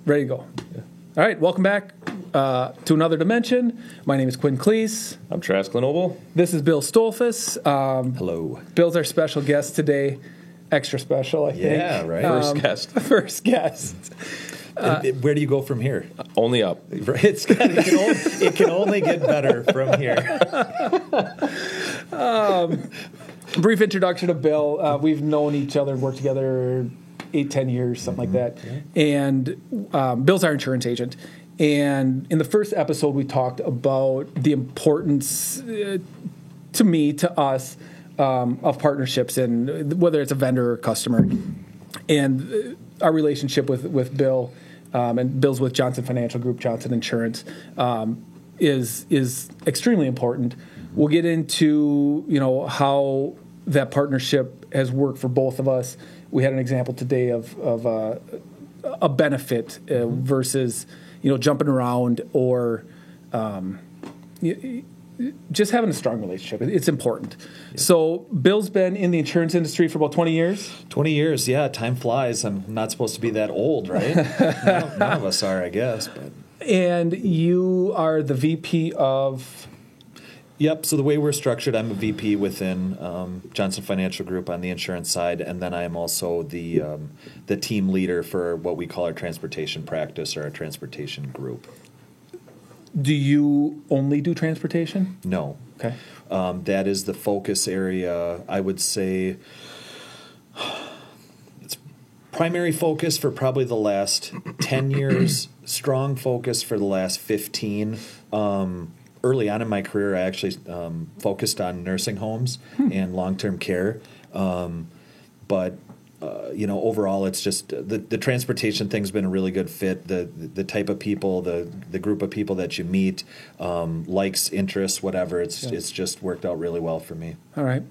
Ready to go. Yeah. All right, welcome back to Another Dimension. My name is Quinn Cleese. I'm Travis Glenoble. This is Bill Stolfus. Hello. Bill's our special guest today. Extra special, I think. Yeah, right. First guest. Where do you go from here? Only up. It can only get better from here. Brief introduction to Bill. We've known each other, worked together 8-10 years, something like that. And Bill's our insurance agent. And in the first episode, we talked about the importance, to me, to us, of partnerships, and whether it's a vendor or customer. And our relationship with Bill, and Bill's with Johnson Financial Group, Johnson Insurance, is extremely important. We'll get into how that partnership has worked for both of us. We had an example today of a benefit versus jumping around or just having a strong relationship. It's important. Yeah. So Bill's been in the insurance industry for about 20 years. 20 years, yeah. Time flies. I'm not supposed to be that old, right? None of us are, I guess. But. And you are the VP of... Yep. So the way we're structured, I'm a VP within Johnson Financial Group on the insurance side, and then I am also the team leader for what we call our transportation practice or our transportation group. Do you only do transportation? No. Okay. That is the focus area. I would say it's primary focus for probably the last 10 years, strong focus for the last 15. Early on in my career, I actually focused on nursing homes and long-term care. But overall, it's just the transportation thing's been a really good fit. The type of people, the group of people that you meet, likes, interests, whatever. It's just worked out really well for me. All right.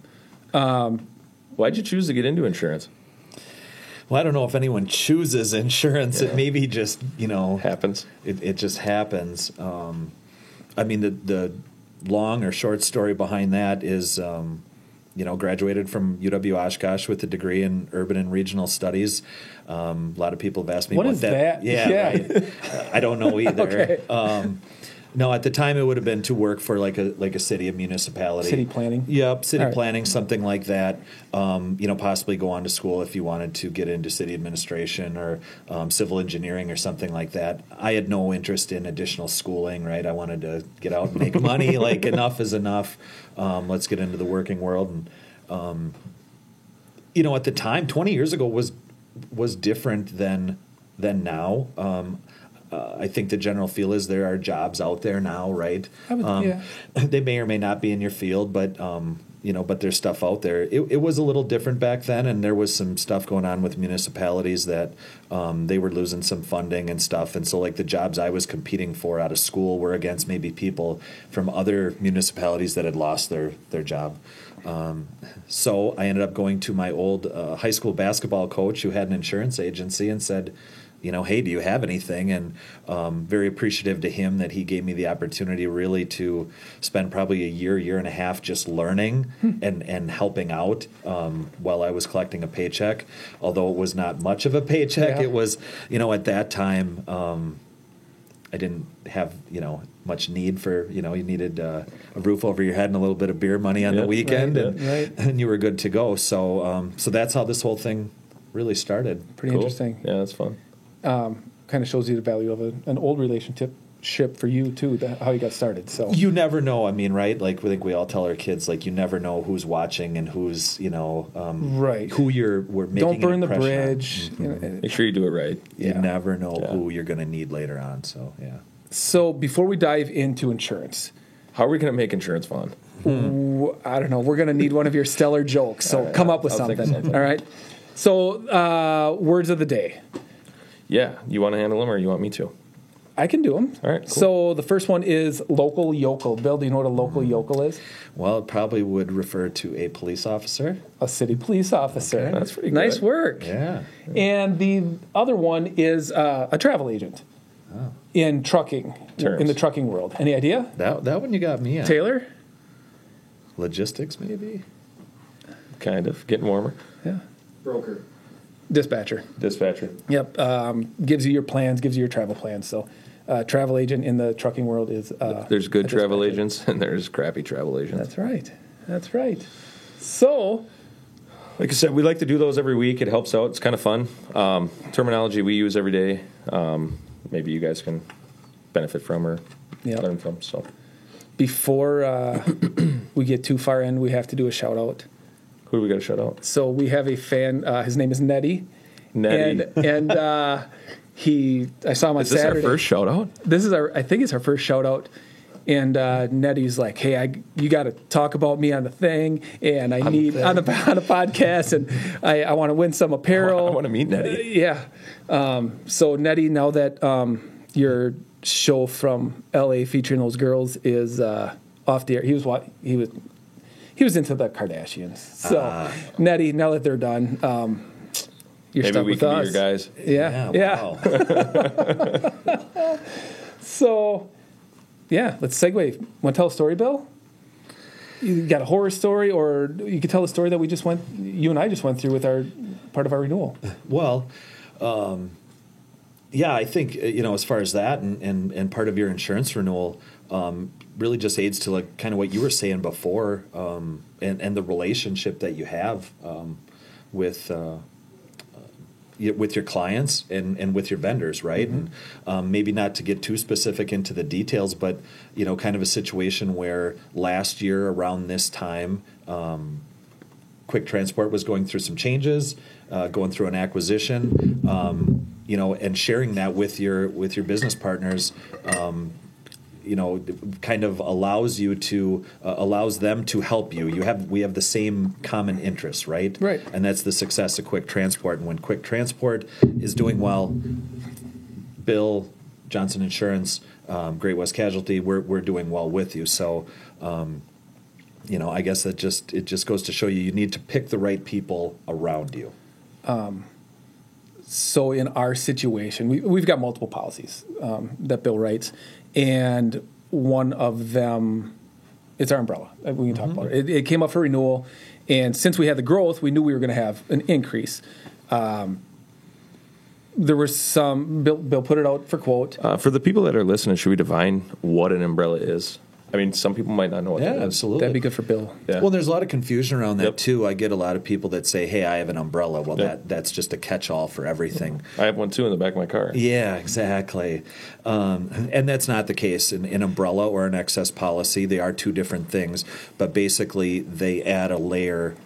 Why'd you choose to get into insurance? Well, I don't know if anyone chooses insurance. Yeah. It maybe just happens. It just happens. I mean, the long or short story behind that is. Graduated from UW Oshkosh with a degree in urban and regional studies. A lot of people have asked me what is that? Yeah. Right. I don't know either. Okay. No, at the time it would have been to work for like a city, a municipality. City planning? Yep, city planning, something like that. Possibly go on to school if you wanted to get into city administration or civil engineering or something like that. I had no interest in additional schooling, right? I wanted to get out and make money, like enough is enough. Let's get into the working world. And, at the time, 20 years ago was different than now. I think the general feel is there are jobs out there now, right? They may or may not be in your field, but but there's stuff out there. It was a little different back then, and there was some stuff going on with municipalities that they were losing some funding and stuff. And so, like, the jobs I was competing for out of school were against maybe people from other municipalities that had lost their job. So I ended up going to my old high school basketball coach who had an insurance agency and said, hey, do you have anything? And very appreciative to him that he gave me the opportunity really to spend probably a year and a half just learning and helping out while I was collecting a paycheck. Although it was not much of a paycheck, It was, at that time, I didn't have, much need for, you needed a roof over your head and a little bit of beer money on the weekend, and you were good to go. So that's how this whole thing really started. Pretty interesting. Yeah, that's fun. Kind of shows you the value of an old relationship for you too, how you got started. So you never know. I mean, right? Like, I think we all tell our kids, like, you never know who's watching and who's right, who we're making. Don't burn the an bridge. Mm-hmm. Make sure you do it right. You never know who you're going to need later on. So yeah. So before we dive into insurance, how are we going to make insurance fun? I don't know. We're going to need one of your stellar jokes. So come up with something. All right. So words of the day. Yeah. You want to handle them or you want me to? I can do them. All right, cool. So the first one is local yokel. Bill, do you know what a local yokel is? Well, it probably would refer to a police officer. A city police officer. Okay, that's pretty good. Nice work. Yeah. And the other one is a travel agent in trucking, in the trucking world. Any idea? That one you got me on. Taylor? Logistics, maybe? Kind of. Getting warmer. Yeah. Broker. Dispatcher. Yep. Gives you your plans, gives you your travel plans. So travel agent in the trucking world is There's good a travel dispatcher. agents and there's crappy travel agents. That's right. So Like I said, we like to do those every week. It helps out. It's kind of fun. Terminology we use every day. Maybe you guys can benefit from or Yep. learn from. So before we get too far in, we have to do a shout out. who do we got to shout out? So we have a fan. His name is Nettie. Nettie. And I saw him on Is this Saturday. our first shout out? I think it's our first shout out. And Nettie's like, hey, you got to talk about me on the thing, and I need on the podcast, and I want to win some apparel. I want to meet Nettie. Yeah. So Nettie, now that your show from LA featuring those girls is off the air, he was into the Kardashians. So Nettie, now that they're done, you're Maybe stuck we with can us. be your guys. Yeah. Wow. So, yeah, let's segue. Want to tell a story, Bill? You got a horror story, or you could tell the story that you and I just went through with our part of our renewal. Well, yeah, I think as far as that and part of your insurance renewal really just aids to like kind of what you were saying before, and the relationship that you have with your clients and with your vendors, right? Mm-hmm. And maybe not to get too specific into the details, but kind of a situation where last year around this time, Quick Transport was going through some changes, going through an acquisition, and sharing that with your business partners. Kind of allows them to help you. We have the same common interests, right? Right. And that's the success of Quick Transport. And when Quick Transport is doing well, Bill, Johnson Insurance, Great West Casualty, we're doing well with you. So, I guess it just goes to show you need to pick the right people around you. So in our situation, we've got multiple policies that Bill writes, and one of them is our umbrella. We can talk about it. It came up for renewal, and since we had the growth, we knew we were going to have an increase. There was some Bill put it out for quote. For the people that are listening, should we define what an umbrella is? I mean, some people might not know what that is. Absolutely. That'd be good for Bill. Yeah. Well, there's a lot of confusion around that Yep. too. I get a lot of people that say, "Hey, I have an umbrella." Well, Yep. that's just a catch-all for everything. I have one too in the back of my car. Yeah, exactly. And that's not the case. An umbrella or an excess policy, they are two different things, but basically they add a layer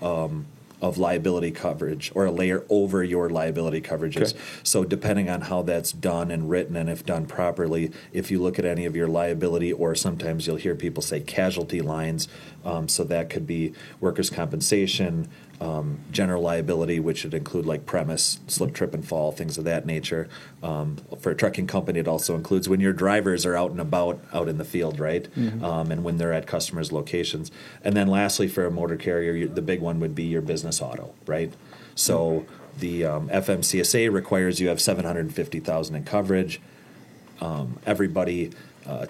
of liability coverage or a layer over your liability coverages. Okay. So depending on how that's done and written and if done properly, if you look at any of your liability, or sometimes you'll hear people say casualty lines, so that could be workers' compensation, general liability, which would include like premise, slip, trip, and fall, things of that nature. For a trucking company, it also includes when your drivers are out and about, out in the field, right? And when they're at customers' locations. And then lastly, for a motor carrier, the big one would be your business auto, right? So the FMCSA requires you have $750,000 in coverage. Everybody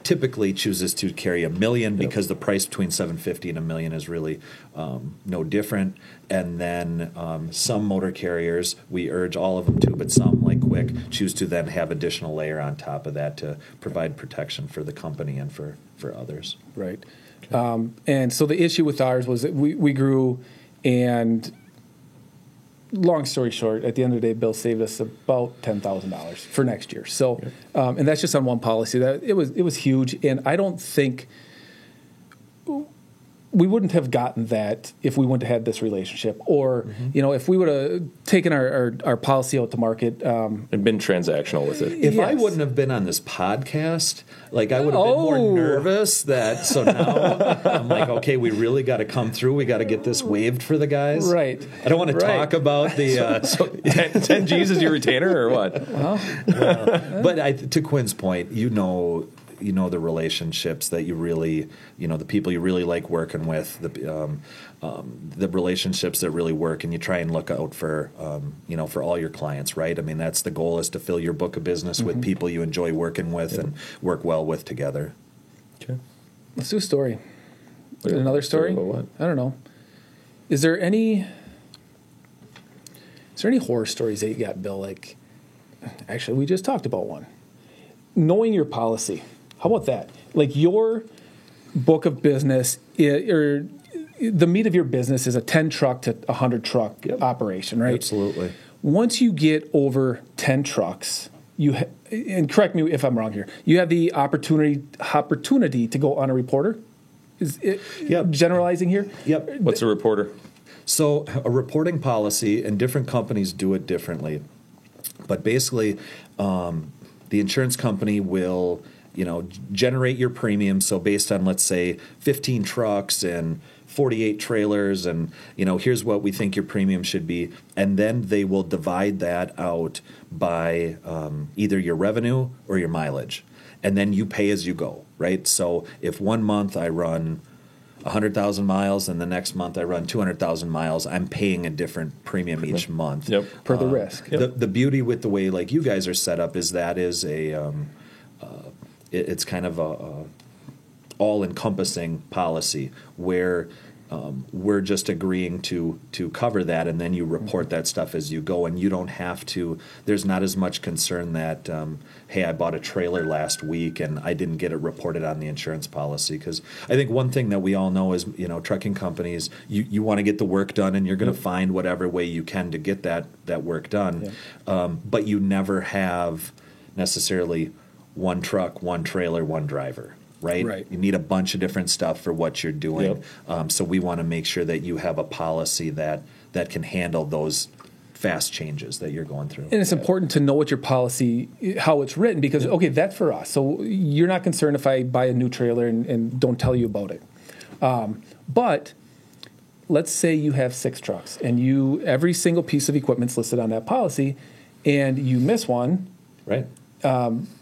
typically chooses to carry $1 million because the price between $750,000 and $1 million is really no different. And then some motor carriers, we urge all of them to, but some, like Quick, choose to then have additional layer on top of that to provide protection for the company and for others. Right. And so the issue with ours was that we grew, and long story short, at the end of the day, Bill saved us about $10,000 for next year. So, and that's just on one policy. That it was huge, and I don't think we wouldn't have gotten that if we wouldn't have had this relationship, or if we would have taken our policy out to market. And been transactional with it. If I Yes. wouldn't have been on this podcast, like I would have been more nervous so now I'm like, okay, we really got to come through. We got to get this waived for the guys. Right. I don't want to Right. talk about the, 10 G's is your retainer or what? but to Quinn's point, you know the relationships that you really, the people you really like working with, the relationships that really work, and you try and look out for, for all your clients, right? I mean, that's the goal, is to fill your book of business with people you enjoy working with and work well with together. Okay. Let's do a story. Yeah, Another story? about what? I don't know. Is there any? Is there any horror stories that you got, Bill? Like, actually, we just talked about one. Knowing your policy. How about that? Like your book of business, or the meat of your business is a 10 truck to 100 truck operation, right? Absolutely. Once you get over 10 trucks, and correct me if I'm wrong here, you have the opportunity to go on a reporter. Is it generalizing here? Yep. What's a reporter? So a reporting policy, and different companies do it differently. But basically, the insurance company will, generate your premium. So based on, let's say, 15 trucks and 48 trailers, and here's what we think your premium should be, and then they will divide that out by either your revenue or your mileage, and then you pay as you go, right? So if one month I run 100,000 miles and the next month I run 200,000 miles, I'm paying a different premium each month. Yep. Per the risk. The beauty with the way like you guys are set up is that is it's kind of a all-encompassing policy where we're just agreeing to cover that, and then you report that stuff as you go, and you don't have to. There's not as much concern that hey, I bought a trailer last week and I didn't get it reported on the insurance policy. Because I think one thing that we all know is trucking companies, you want to get the work done, and you're going to find whatever way you can to get that work done, but you never have necessarily one truck, one trailer, one driver. Right? You need a bunch of different stuff for what you're doing. So we want to make sure that you have a policy that can handle those fast changes that you're going through. And it's important to know what your policy, how it's written, because, okay, that's for us. So you're not concerned if I buy a new trailer and don't tell you about it. But let's say you have 6 trucks, and every single piece of equipment's listed on that policy, and you miss one. Right.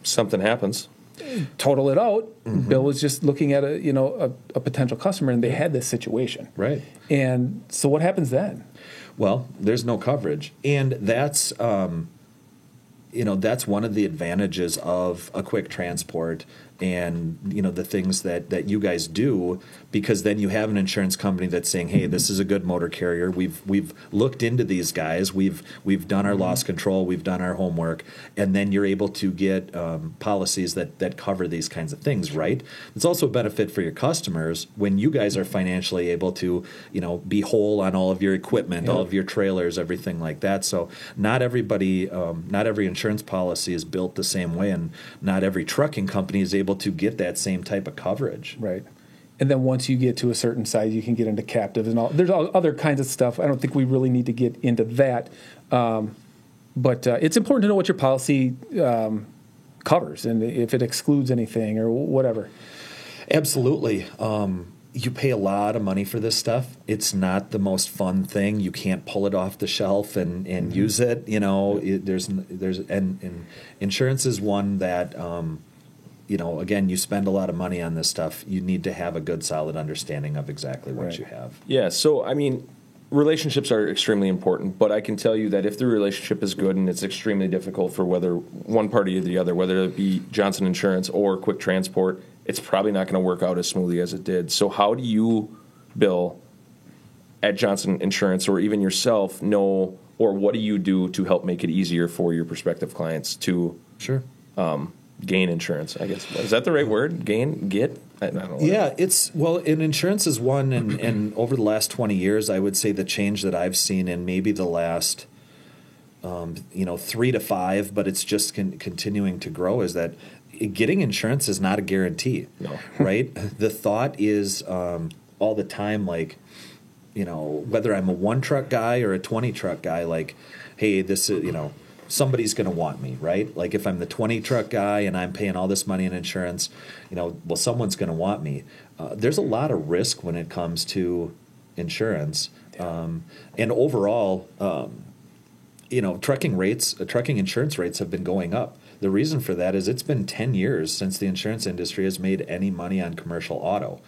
Something happens. Total it out. Bill was just looking at a potential customer, and they had this situation. Right. And so what happens then? Well, there's no coverage, and that's that's one of the advantages of a quick transport and the things that you guys do, because then you have an insurance company that's saying, hey, this is a good motor carrier. We've looked into these guys. We've done our loss control. We've done our homework, and then you're able to get policies that cover these kinds of things. Right. It's also a benefit for your customers when you guys are financially able to be whole on all of your equipment, all of your trailers, everything like that. So not every insurance policy is built the same way, and not every trucking company is able to get that same type of coverage. Right. And then once you get to a certain size, you can get into captives and all. There's other kinds of stuff. I don't think we really need to get into that. But it's important to know what your policy covers and if it excludes anything or whatever. Absolutely. You pay a lot of money for this stuff. It's not the most fun thing. You can't pull it off the shelf and use it. There's insurance is one that again, you spend a lot of money on this stuff. You need to have a good, solid understanding of exactly what you have. Yeah. So relationships are extremely important, but I can tell you that if the relationship is good, and it's extremely difficult for whether one party or the other, whether it be Johnson Insurance or Quick Transport, it's probably not going to work out as smoothly as it did. So how do you, Bill, at Johnson Insurance, or even yourself, know, or what do you do to help make it easier for your prospective clients to gain insurance, I guess? Is that the right word? Get? I don't know. Yeah, and insurance is one, and over the last 20 years, I would say the change that I've seen in maybe the last 3 to 5, but it's just continuing to grow, is that getting insurance is not a guarantee. No. Right? The thought is all the time, like, whether I'm a 1-truck guy or a 20-truck guy, like, hey, this is, somebody's going to want me, right? Like if I'm the 20-truck guy and I'm paying all this money in insurance, someone's going to want me. There's a lot of risk when it comes to insurance. And overall, trucking insurance rates have been going up. The reason for that is it's been 10 years since the insurance industry has made any money on commercial auto.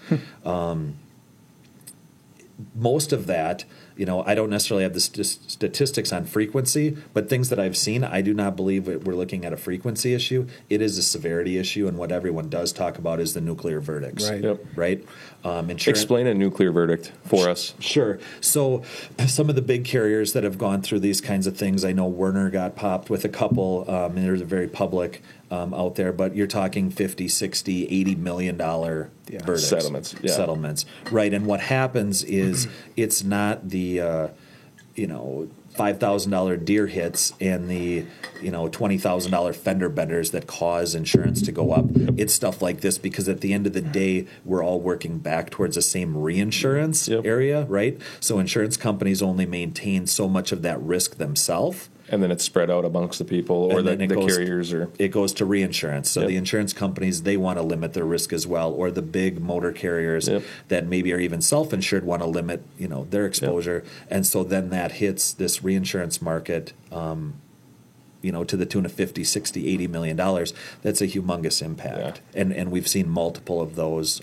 Most of that, I don't necessarily have the statistics on frequency, but things that I've seen, I do not believe that we're looking at a frequency issue. It is a severity issue, and what everyone does talk about is the nuclear verdicts. Right. Yep. Right? Insurance. Explain a nuclear verdict for us. Sure. So some of the big carriers that have gone through these kinds of things, I know Werner got popped with a couple, and they're very public out there, but you're talking 50, 60, $80 million verdicts. Settlements. Yeah. Settlements. Right. And what happens is it's not the, $5,000 deer hits and the $20,000 fender benders that cause insurance to go up. It's stuff like this because at the end of the day, we're all working back towards the same reinsurance area, right? So insurance companies only maintain so much of that risk themselves. And then it's spread out amongst the people or the carriers. It goes to reinsurance. So the insurance companies, they want to limit their risk as well. Or the big motor carriers that maybe are even self-insured want to limit their exposure. And so then that hits this reinsurance market to the tune of 50, 60, $80 million. That's a humongous impact. Yeah. And we've seen multiple of those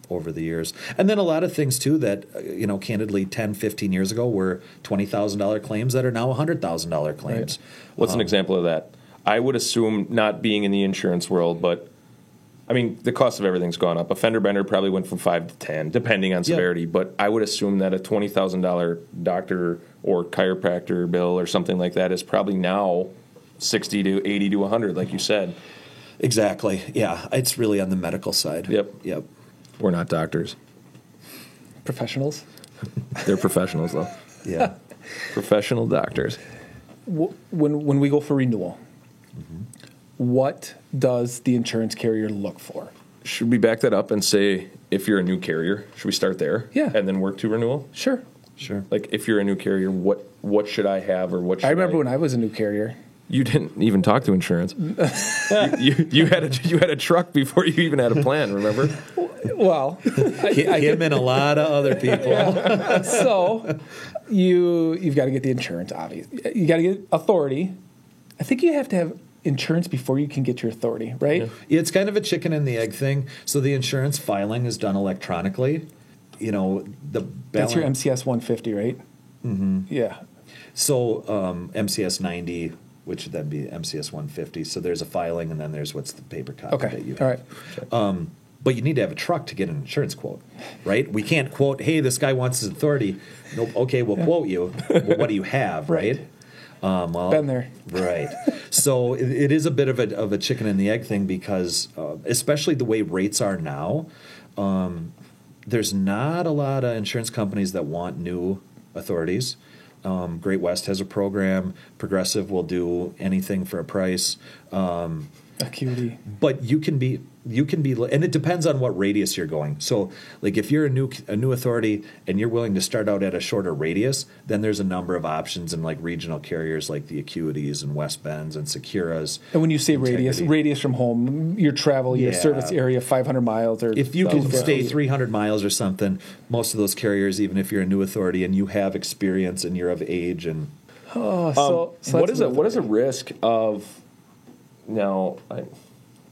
over the years. And then a lot of things, too, that, candidly 10, 15 years ago were $20,000 claims that are now $100,000 claims. Right. What's an example of that? I would assume, not being in the insurance world, but, the cost of everything's gone up. A fender bender probably went from 5 to 10, depending on severity. Yep. But I would assume that a $20,000 doctor or chiropractor bill or something like that is probably now 60 to 80 to 100, like you said. Exactly. Yeah, it's really on the medical side. Yep. We're not doctors. Professionals? They're professionals, though. Yeah. Professional doctors. When we go for renewal, what does the insurance carrier look for? Should we back that up and say, if you're a new carrier, should we start there? Yeah. And then work to renewal? Sure. Like, if you're a new carrier, what should I have or what should I remember when I was a new carrier. You didn't even talk to insurance. you had a truck before you even had a plan, remember? Well, him and a lot of other people. Yeah. So you've got to get the insurance, obviously. You got to get authority. I think you have to have insurance before you can get your authority, right? Yeah. It's kind of a chicken and the egg thing. So the insurance filing is done electronically. That's your MCS 150, right? Mm-hmm. Yeah. So MCS 90, which would then be MCS 150. So there's a filing, and then there's what's the paper copy that you have. All right. But you need to have a truck to get an insurance quote, right? We can't quote, hey, this guy wants his authority. Nope. Okay, we'll quote you. Well, what do you have, right? Been there. Right. So it is a bit of a chicken and the egg thing because especially the way rates are now, there's not a lot of insurance companies that want new authorities. Great West has a program. Progressive will do anything for a price. Acuity. But you can be, and it depends on what radius you're going. So, like if you're a new authority and you're willing to start out at a shorter radius, then there's a number of options in like regional carriers like the Acuities and West Bends and Securas. And when you say radius from home, your travel, your service area, 500 miles or if you can stay 300 miles or something, most of those carriers, even if you're a new authority and you have experience and you're of age and what is a risk of now?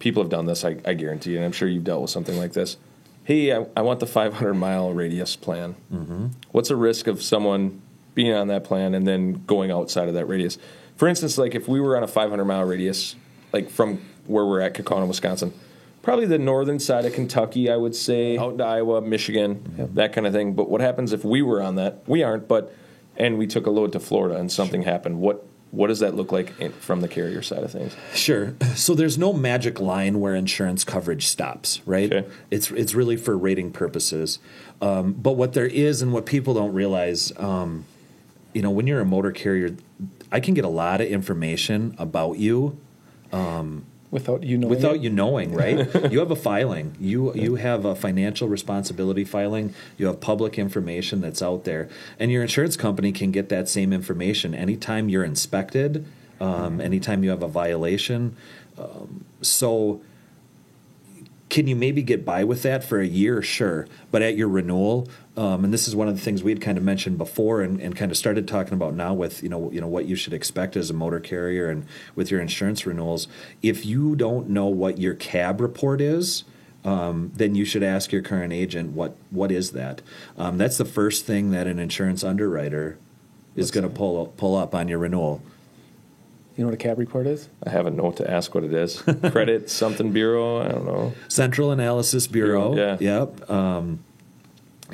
People have done this, I guarantee, and I'm sure you've dealt with something like this. Hey, I want the 500-mile radius plan. Mm-hmm. What's a risk of someone being on that plan and then going outside of that radius? For instance, like if we were on a 500-mile radius, like from where we're at, Kaukauna, Wisconsin, probably the northern side of Kentucky, I would say, out to Iowa, Michigan, that kind of thing. But what happens if we were on that? We aren't, and we took a load to Florida and something happened. What does that look like from the carrier side of things? Sure. So there's no magic line where insurance coverage stops, right? Okay. It's really for rating purposes. But what there is and what people don't realize, when you're a motor carrier, I can get a lot of information about you. Without you knowing, right? You have a filing. You have a financial responsibility filing. You have public information that's out there. And your insurance company can get that same information anytime you're inspected, anytime you have a violation. So can you maybe get by with that for a year? Sure. But at your renewal, and this is one of the things we had kind of mentioned before and kind of started talking about now with, what you should expect as a motor carrier and with your insurance renewals. If you don't know what your CAB report is, then you should ask your current agent what is that. That's the first thing that an insurance underwriter is going to pull up on your renewal. You know what a CAB report is? I have a note to ask what it is. Credit something bureau. I don't know. Central Analysis Bureau. Yeah. Yep.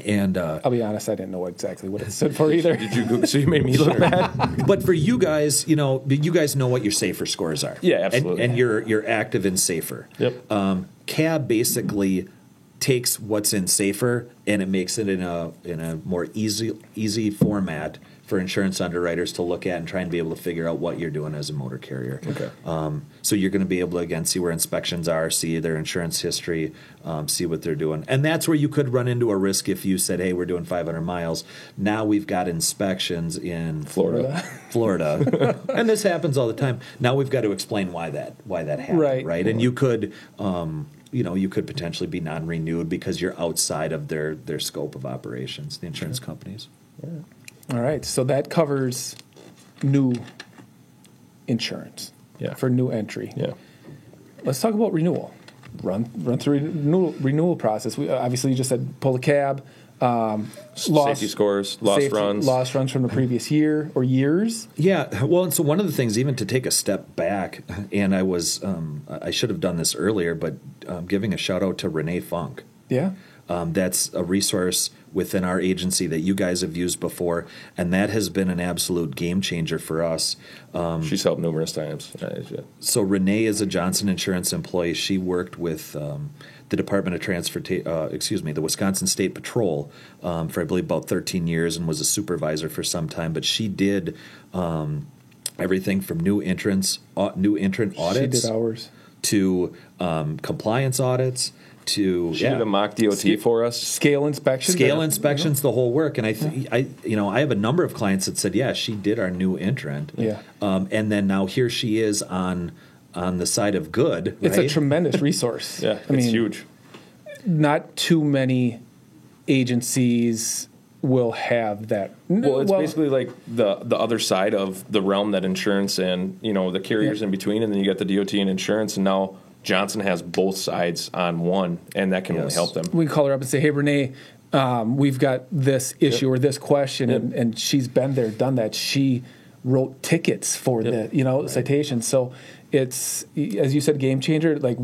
And I'll be honest, I didn't know exactly what it stood for either. Did you Google? So you made me look bad. but for you guys, you guys know what your SAFER scores are. Yeah, absolutely. And you're active in SAFER. Yep. CAB basically takes what's in SAFER and it makes it in a more easy format for insurance underwriters to look at and try and be able to figure out what you're doing as a motor carrier. Okay. So you're going to be able to, again, see where inspections are, see their insurance history, see what they're doing. And that's where you could run into a risk if you said, hey, we're doing 500 miles. Now we've got inspections in Florida. And this happens all the time. Now we've got to explain why that happened, right? And you could you could potentially be non-renewed because you're outside of their scope of operations, the insurance companies. Yeah. All right, so that covers new insurance for new entry. Yeah. Let's talk about renewal. Run through renewal process. We obviously you just said pull a cab, safety scores, lost runs from the previous year or years. Yeah, well, and so one of the things, even to take a step back, and I should have done this earlier, but giving a shout out to Renee Funk. Yeah. That's a resource within our agency that you guys have used before, and that has been an absolute game changer for us. She's helped numerous times. So Renee is a Johnson Insurance employee. She worked with the Department of the Wisconsin State Patrol for I believe about 13 years and was a supervisor for some time. But she did everything from new entrant audits. She did ours. To compliance audits. She did a mock DOT for us. Scale inspections, the whole work. And I have a number of clients that said, yeah, she did our new entrant. Yeah. And then now here she is on the side of good. It's a tremendous resource. Yeah, it's huge. Not too many agencies will have that. Well, it's basically like the other side of the realm that insurance and the carriers in between, and then you got the DOT and insurance, and now Johnson has both sides on one, and that can really help them. We can call her up and say, hey, Renee, we've got this issue or this question, and she's been there, done that. She wrote tickets for the citations. So it's, as you said, game changer. Like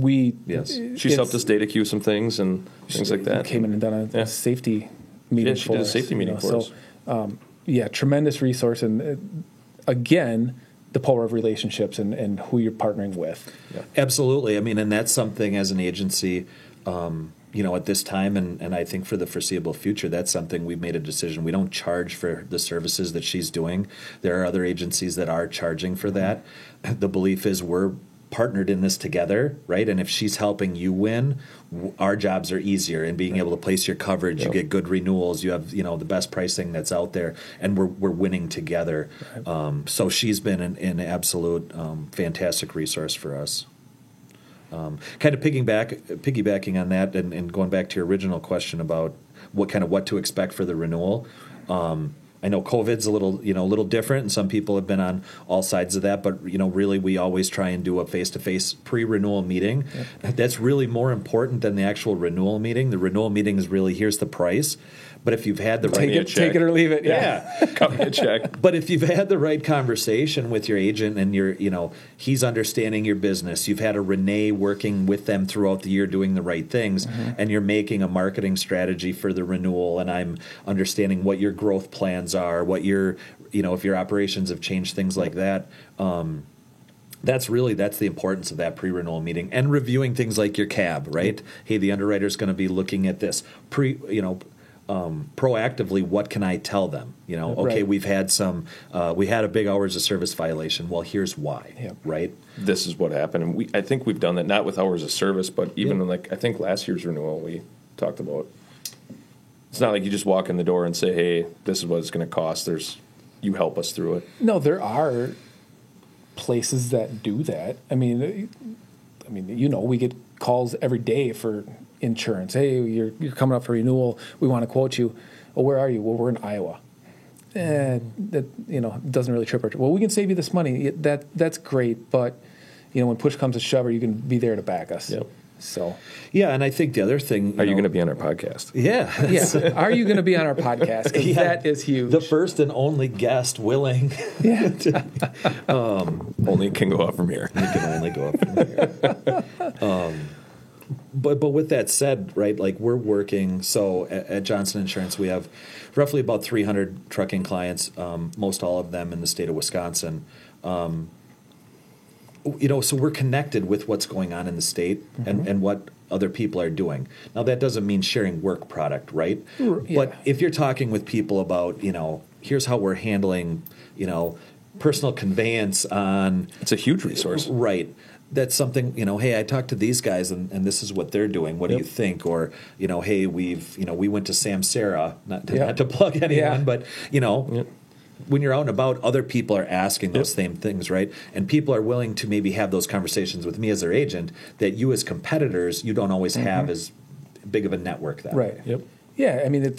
she's helped us data queue some things and things like that. Came in and done a safety meeting. Yeah, she did a safety meeting for us. Tremendous resource, and again, the power of relationships and who you're partnering with. Yeah. Absolutely. I mean, and that's something as an agency, at this time, and I think for the foreseeable future, that's something we've made a decision. We don't charge for the services that she's doing. There are other agencies that are charging for that. The belief is we're partnered in this together, right? And if she's helping you win, our jobs are easier in being able to place your coverage. You get good renewals. You have the best pricing that's out there, and we're winning together. Right. So she's been an absolute fantastic resource for us. Kind of piggybacking on that, and going back to your original question about what to expect for the renewal. I know COVID's a little different, and some people have been on all sides of that. But really, we always try and do a face-to-face pre-renewal meeting. Yeah. That's really more important than the actual renewal meeting. The renewal meeting is really, here's the price. But if you've had the take it or leave it, cut me a check. But if you've had the right conversation with your agent and he's understanding your business, you've had a Renee working with them throughout the year doing the right things, and you're making a marketing strategy for the renewal, and I'm understanding what your growth plans are, what your if your operations have changed, things like that. That's the importance of that pre-renewal meeting, and reviewing things like your CAB, right? Hey, the underwriter's going to be looking at this proactively. What can I tell them? Okay, right. We've had we had a big hours of service violation. Well, here's why, right? This is what happened, and I think we've done that not with hours of service, but even I think last year's renewal we talked about. It's not like you just walk in the door and say, hey, this is what it's going to cost. You help us through it. No, there are places that do that. I mean, we get calls every day for insurance. Hey, you're coming up for renewal. We want to quote you. Oh, where are you? Well, we're in Iowa. That doesn't really trip our. Well, we can save you this money. That's great, but when push comes to shove, you can be there to back us. Yep. So, Yeah, and I think the other thing... Are you going to be on our podcast? Yeah. yeah. Are you going to be on our podcast? 'Cause that is huge. The first and only guest willing. Yeah. Only can go up from here. You can only go up from here. But with that said, right, like we're working, so at Johnson Insurance, we have roughly about 300 trucking clients, most all of them in the state of Wisconsin. So we're connected with what's going on in the state and what other people are doing. Now, that doesn't mean sharing work product, right? Yeah. But if you're talking with people about, here's how we're handling, personal conveyance on... It's a huge resource. Right. That's something, hey, I talked to these guys and this is what they're doing. What do you think? Or, hey, we went to Samsara, not to plug anyone, but, when you're out and about, other people are asking those same things, right? And people are willing to maybe have those conversations with me as their agent that you as competitors, you don't always have as big of a network that Right. way. Yep. Yeah, I mean,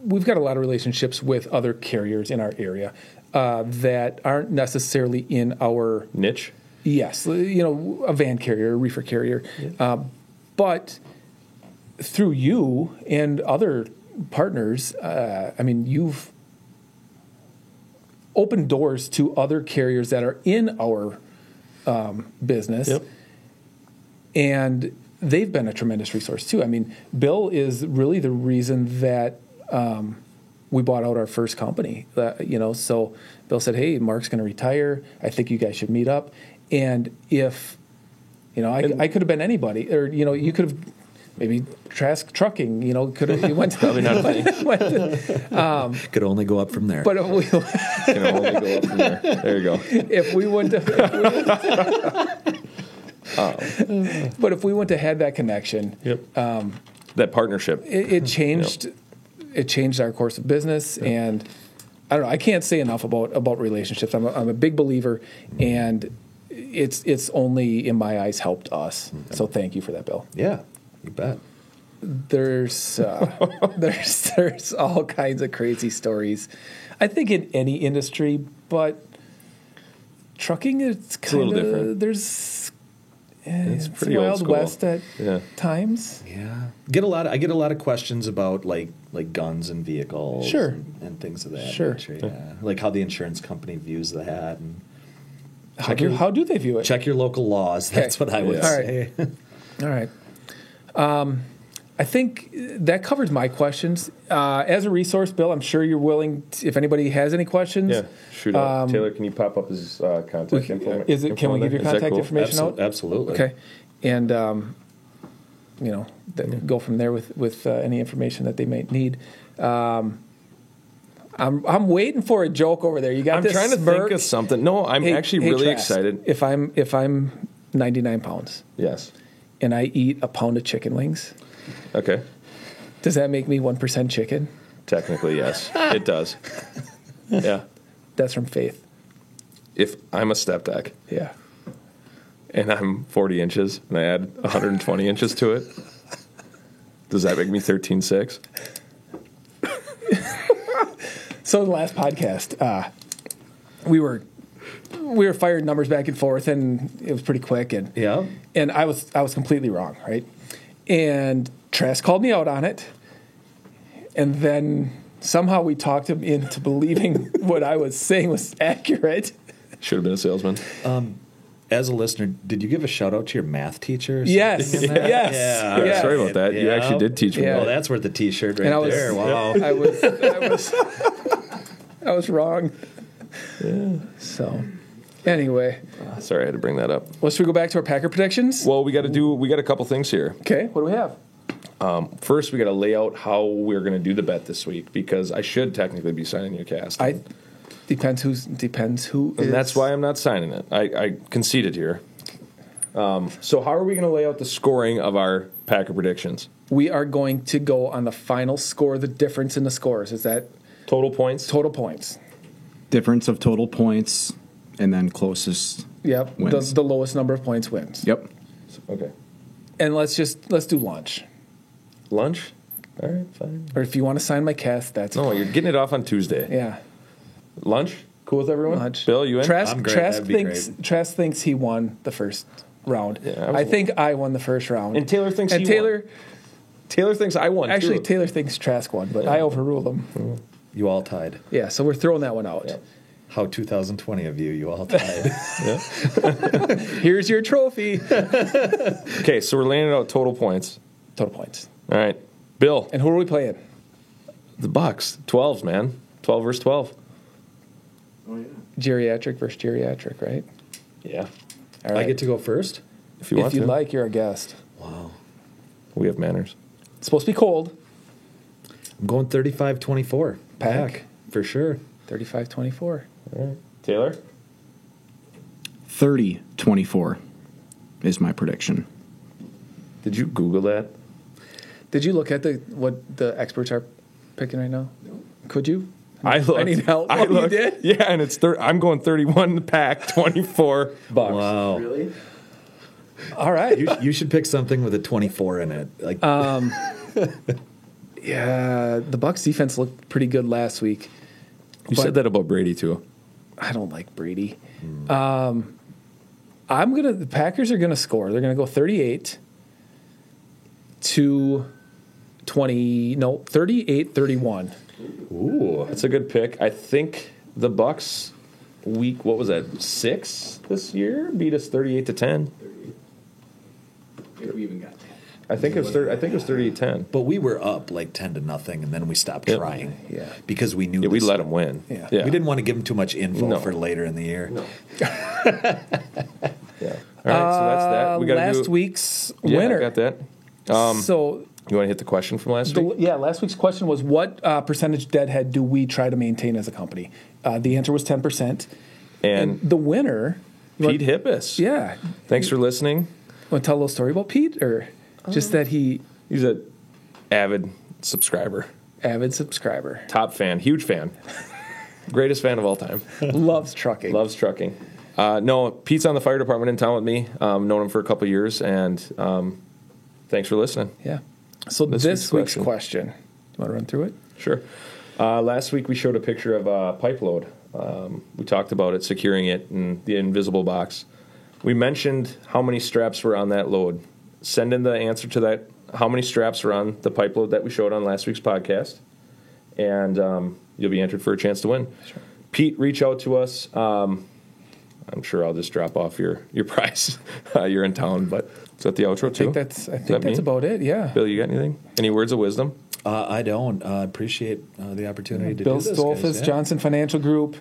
we've got a lot of relationships with other carriers in our area that aren't necessarily in our Niche? yes, a van carrier, a reefer carrier, but through you and other partners, you've opened doors to other carriers that are in our business. Yep. And they've been a tremendous resource too. I mean, Bill is really the reason that we bought out our first company. So Bill said, "Hey, Mark's going to retire. I think you guys should meet up." And if I could have been anybody, or you could have maybe Trask Trucking. Could have went to, Probably not a thing. Could only go up from there. but if we, Can only go up from there. There you go. if we wouldn't have, but if we wouldn't have had that connection, Yep. That partnership. it changed. It changed our course of business, and I don't know. I can't say enough about relationships. I'm a big believer, and it's only in my eyes helped us. So thank you for that, Bill. Yeah, you bet. There's all kinds of crazy stories. I think in any industry, but trucking it's a little kind of different. It's pretty old Wild school. West at Yeah. times. Yeah, I get a lot of questions about like guns and vehicles, Sure. and things of that Sure. nature. Yeah, like how the insurance company views that, and How do they view it? check your local laws. That's what I would All right. say. All right. I think that covers my questions. As a resource, Bill, I'm sure you're willing to, if anybody has any questions. Yeah. Shoot out. Taylor, can you pop up his contact info? Can we give your Is that contact cool? information out? Absolutely. Okay. And, go from there with any information that they may need. I'm waiting for a joke over there. You got I'm this trying to smirk? think of something. No, I'm Hey, actually really Trask, excited. If I'm 99 pounds Yes. and I eat a pound of chicken wings, Okay. does that make me 1% chicken? Technically, yes. It does. Yeah. That's from Faith. If I'm a step deck Yeah. and I'm 40 inches and I add 120 inches to it, does that make me 13.6? So the last podcast, we were firing numbers back and forth, and it was pretty quick, and I was completely wrong, right? And Trask called me out on it, and then somehow we talked him into believing what I was saying was accurate. Should have been a salesman. As a listener, did you give a shout out to your math techer? Or Yes, something in that? yes, Yeah. yeah. Sorry about that. You Yeah. actually did teach me. Yeah. Oh, that. that's worth the T-shirt right And I was, there. Wow. I was wrong. So, anyway, Sorry, I had to bring that up. well, should we go back to our Packer predictions? Well, we got a couple things here. Okay, what do we have? First, we got to lay out how we're going to do the bet this week because I should technically be signing your cast. Depends who And is. that's why I'm not signing it. I conceded here. So how are we going to lay out the scoring of our Packer predictions? We are going to go on the final score, the difference in the scores. Is that Total points? total points? Difference of total points, and then closest. Yep. Wins. The lowest number of points wins. Yep. Okay. And let's do lunch. Lunch? All right, fine. Or if you want to sign my cast, that's No, fine. you're getting it off on Tuesday. Yeah. Lunch? Cool with everyone? Lunch. Bill, you in? Trask, I'm great. Trask That'd be thinks Trask thinks he won the first round. Yeah, I think I won the first round. And Taylor thinks and he Taylor, won. Taylor thinks I won. actually, too. Taylor thinks Trask won, but I overruled him. You all tied. Yeah, so we're throwing that one out. Yeah. How 2020 of you. You all tied. Here's your trophy. Okay, so we're laying out total points. Total points. All right, Bill, And who are we playing? the Bucks, 12s, man, 12 versus 12. Oh, yeah. Geriatric versus geriatric, right? Yeah, All right. I get to go first? if you want If you'd to. like, you're a guest. Wow. We have manners. It's supposed to be cold. I'm going 35-24. Pack. For sure. 35-24. All right, Taylor. 30-24 is my prediction. Did you Google that? Did you look at what the experts are picking right now? No. Could you? I looked. I need help. I Oh, you looked. did? Yeah, and it's I'm going 31 Pack, 24 Bucks. Wow. Really? All right. You should pick something with a 24 in it. Like Yeah, the Bucks defense looked pretty good last week. You said that about Brady too. I don't like Brady. The Packers are gonna score. They're gonna go 38 to 20. No, 38-31. Ooh, that's a good pick. I think the Bucks week, what was that, 6 this year, beat us 38-10. 38. If we even got 10. I think it was 38-10. but we were up like 10-0 and then we stopped Yep. trying. Yeah. Because we knew Yeah, we this- let them win. Yeah. We didn't want to give them too much info No. for later in the year. No. Yeah. All right, so that's that. We got last week's Yeah, winner. I got that. So You want to hit the question from last week? last week's question was what percentage deadhead do we try to maintain as a company? The answer was 10%. And The winner, Pete Hippus. yeah. Thanks for listening. Want to tell a little story about Pete, or just that he He's a avid subscriber, avid subscriber, top fan, huge fan, greatest fan of all time. loves trucking. Loves trucking. No, Pete's on the fire department in town with me. Known him for a couple of years, and thanks for listening. Yeah. So this week's question. You want to run through it? Sure. Last week we showed a picture of a pipe load. We talked about it, securing it in the invisible box. We mentioned how many straps were on that load. Send in the answer to that, how many straps were on the pipe load that we showed on last week's podcast, and you'll be entered for a chance to win. Sure. Pete, reach out to us. I'm sure I'll just drop off your prize. You're in town, but is that the outro too? I think that's me? about it. Yeah. Bill, you got anything? Any words of wisdom? I don't. Appreciate the opportunity to Bill do this. Stolfus, guys. Yeah. Johnson Financial Group.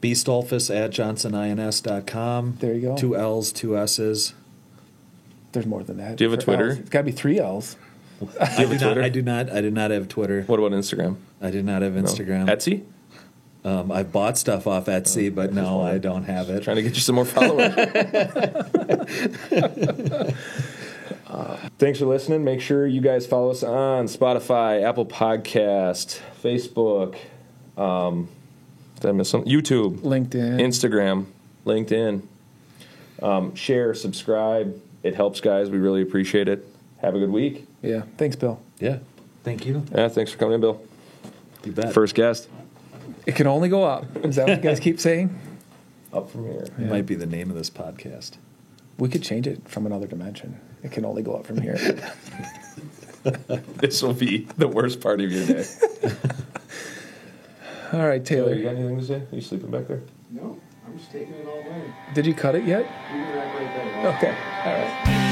B. Stolfus at johnsonins.com. There you go. 2 L's, 2 S's. There's more than that. Do you have a For Twitter? L's. It's got to be 3 L's. I do Twitter? not. I do not have Twitter. What about Instagram? I do not have No. Instagram. Etsy? I've bought stuff off Etsy, but no, I don't have it. Trying to get you some more followers. Thanks for listening. Make sure you guys follow us on Spotify, Apple Podcast, Facebook, did I miss something? YouTube, LinkedIn. Instagram, LinkedIn. Share, subscribe. It helps, guys. We really appreciate it. Have a good week. Yeah. Thanks, Bill. Yeah. Thank you. Yeah, thanks for coming in, Bill. You bet. First guest. It can only go up. Is that what you guys keep saying? Up from here. It might be the name of this podcast. We could change it from another dimension. It can only go up from here. This will be the worst part of your day. All right, Taylor. You got anything to say? Are you sleeping back there? No, I'm just taking it all in. Did you cut it yet? You can wrap right there. Okay. All right.